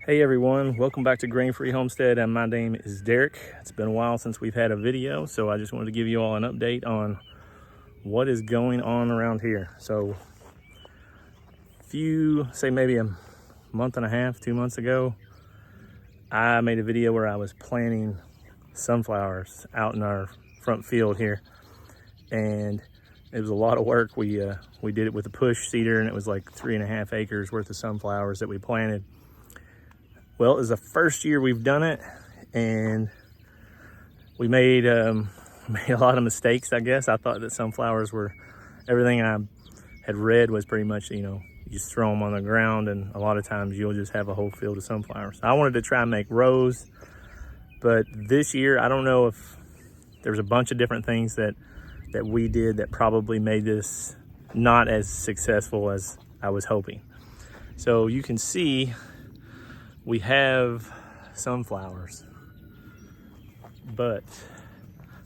Hey everyone, welcome back to Grain Free Homestead, and my name is Derek. It's been a while since we've had a video, so I just wanted to give you all an update on what is going on around here. So maybe a month and a half, 2 months ago, I made a video where I was planting sunflowers out in our front field here, and it was a lot of work. We did it with a push seeder, and it was like 3.5 acres worth of sunflowers that we planted. Well, it was the first year we've done it, and we made a lot of mistakes, I guess. I thought that sunflowers were, everything I had read was pretty much, you just throw them on the ground, and a lot of times you'll just have a whole field of sunflowers. I wanted to try and make rows, but this year, I don't know if there's a bunch of different things that we did that probably made this not as successful as I was hoping. So you can see we have sunflowers, but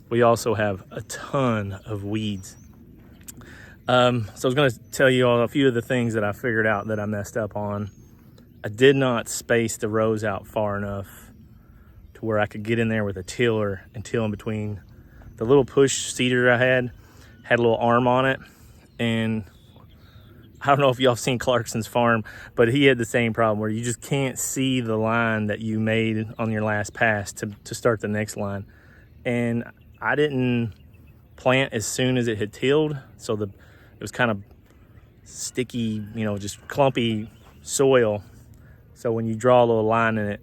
we also have a ton of weeds. So I was gonna tell you all a few of the things that I figured out that I messed up on. I did not space the rows out far enough to where I could get in there with a tiller and till in between. The little push seeder I had a little arm on it, and I don't know if y'all seen Clarkson's farm, but he had the same problem where you just can't see the line that you made on your last pass to start the next line. And I didn't plant as soon as it had tilled, so it was kind of sticky, just clumpy soil. So when you draw a little line in it,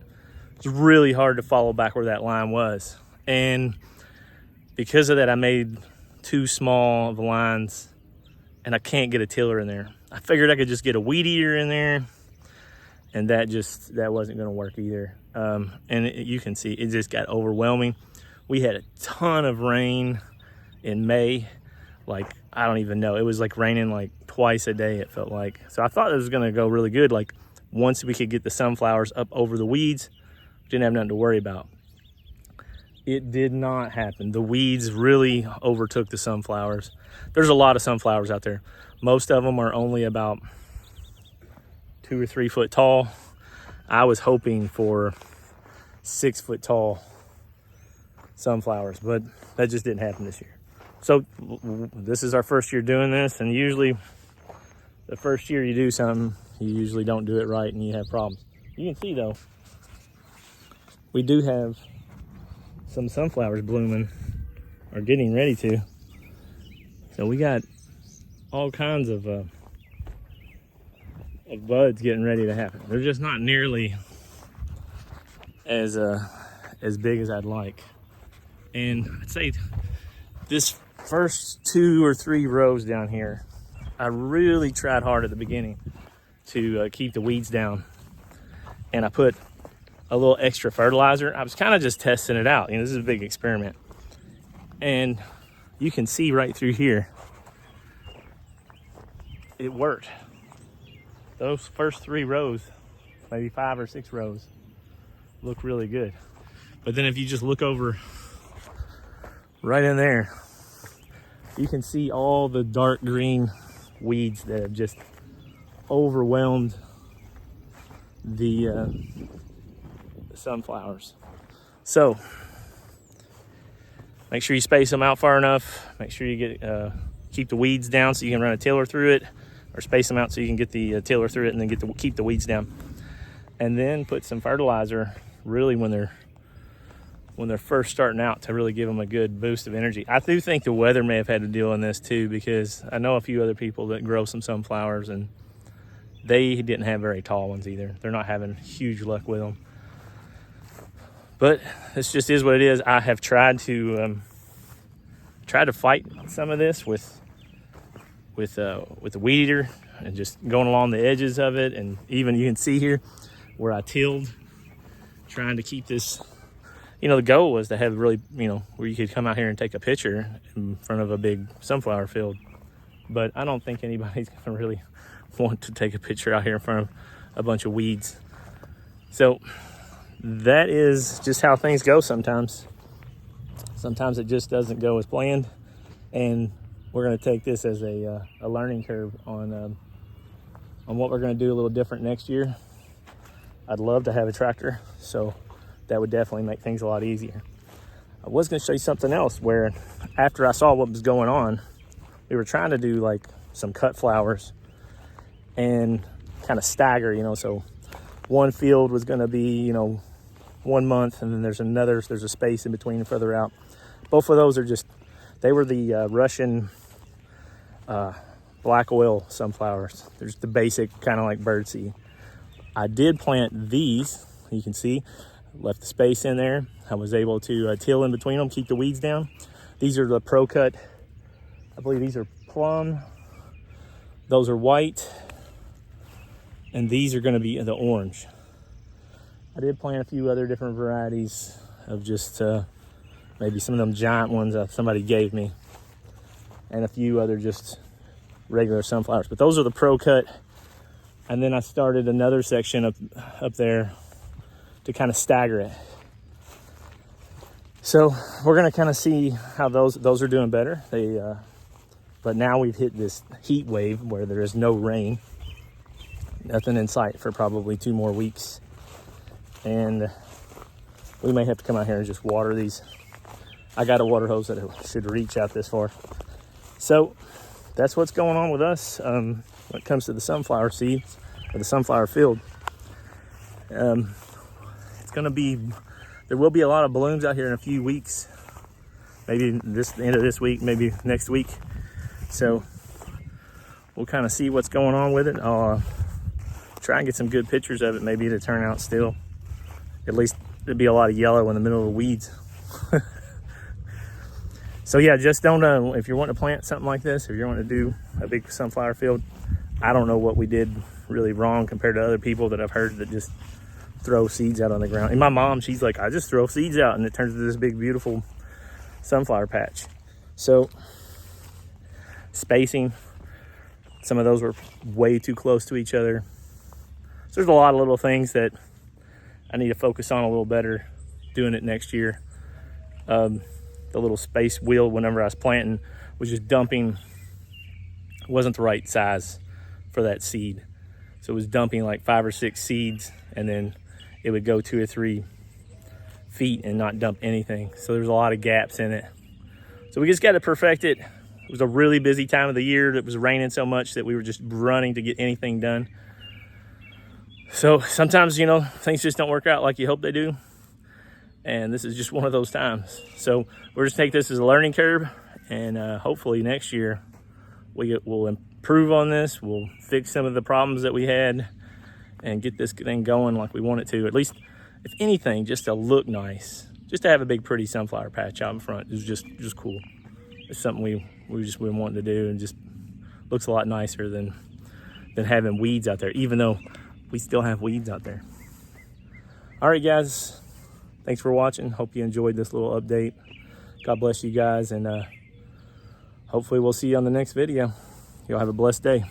it's really hard to follow back where that line was. And because of that, I made too small of lines, and I can't get a tiller in there. I figured I could just get a weed eater in there, and that wasn't gonna work either. You can see it just got overwhelming. We had a ton of rain in May. Like, I don't even know. It was like raining like twice a day, it felt like. So I thought it was gonna go really good. Like, once we could get the sunflowers up over the weeds, didn't have nothing to worry about. It did not happen. The weeds really overtook the sunflowers. There's a lot of sunflowers out there. Most of them are only about 2 or 3 foot tall. I was hoping for 6 foot tall sunflowers, but that just didn't happen this year. So this is our first year doing this, and usually the first year you do something, you usually don't do it right and you have problems. You can see though, we do have some sunflowers blooming, or getting ready to. So we got all kinds of buds getting ready to happen. They're just not nearly as big as I'd like. And I'd say this first 2 or 3 rows down here, I really tried hard at the beginning to keep the weeds down, and I put a little extra fertilizer. I was kind of just testing it out. This is a big experiment. And you can see right through here, it worked. Those first 3 rows, maybe 5 or 6 rows, look really good. But then if you just look over right in there, you can see all the dark green weeds that have just overwhelmed the sunflowers. So make sure you space them out far enough. Make sure you keep the weeds down so you can run a tiller through it, or space them out so you can get the tiller through it and then keep the weeds down. And then put some fertilizer really when they're first starting out, to really give them a good boost of energy. I do think the weather may have had to deal in this too, because I know a few other people that grow some sunflowers, and they didn't have very tall ones either. They're not having huge luck with them. But this just is what it is. I have tried to fight some of this with the weed eater, and just going along the edges of it. And even you can see here where I tilled, trying to keep this, the goal was to have really, where you could come out here and take a picture in front of a big sunflower field. But I don't think anybody's gonna really want to take a picture out here in front of a bunch of weeds. So that is just how things go sometimes. Sometimes it just doesn't go as planned, and we're going to take this as a learning curve on what we're going to do a little different next year. I'd love to have a tractor, so that would definitely make things a lot easier. I was going to show you something else where after I saw what was going on, we were trying to do like some cut flowers and kind of stagger, you know, so one field was going to be, you know, 1 month, and then there's a space in between further out. Both of those are just, they were the Russian black oil sunflowers. There's the basic kind of like birdseed. I did plant these, you can see, left the space in there. I was able to till in between them, keep the weeds down. These are the Pro Cut. I believe these are plum. Those are white. And these are going to be the orange. I did plant a few other different varieties of just maybe some of them giant ones that somebody gave me. And a few other just regular sunflowers. But those are the Pro Cut. And then I started another section up there to kind of stagger it. So we're gonna kind of see how those are doing better. But now we've hit this heat wave where there is no rain, nothing in sight for probably 2 more weeks, and we may have to come out here and just water these. I got a water hose that should reach out this far. So that's what's going on with us when it comes to the sunflower seeds or the sunflower field. It's gonna be. There will be a lot of blooms out here in a few weeks. Maybe the end of this week, maybe next week. So we'll kind of see what's going on with it. I'll try and get some good pictures of it, maybe to turn out still. At least there'd be a lot of yellow in the middle of the weeds. So yeah, just don't know if you're wanting to plant something like this, if you're wanting to do a big sunflower field. I don't know what we did really wrong compared to other people that I've heard that just throw seeds out on the ground. And my mom, she's like, I just throw seeds out and it turns into this big, beautiful sunflower patch. So spacing, some of those were way too close to each other. So there's a lot of little things that I need to focus on a little better doing it next year. The little space wheel, whenever I was planting, was just dumping, wasn't the right size for that seed. So it was dumping like 5 or 6 seeds, and then it would go 2 or 3 feet and not dump anything. So there's a lot of gaps in it. So we just got to perfect it. It was a really busy time of the year. It was raining so much that we were just running to get anything done. So sometimes, you know, things just don't work out like you hope they do. And this is just one of those times. So we're just take this as a learning curve, and hopefully next year we'll improve on this. We'll fix some of the problems that we had and get this thing going like we want it to. At least, if anything, just to look nice. Just to have a big, pretty sunflower patch out in front is just cool. It's something we wanting to do, and just looks a lot nicer than having weeds out there, even though we still have weeds out there. All right, guys. Thanks for watching. Hope you enjoyed this little update. God bless you guys, and hopefully we'll see you on the next video. Y'all have a blessed day.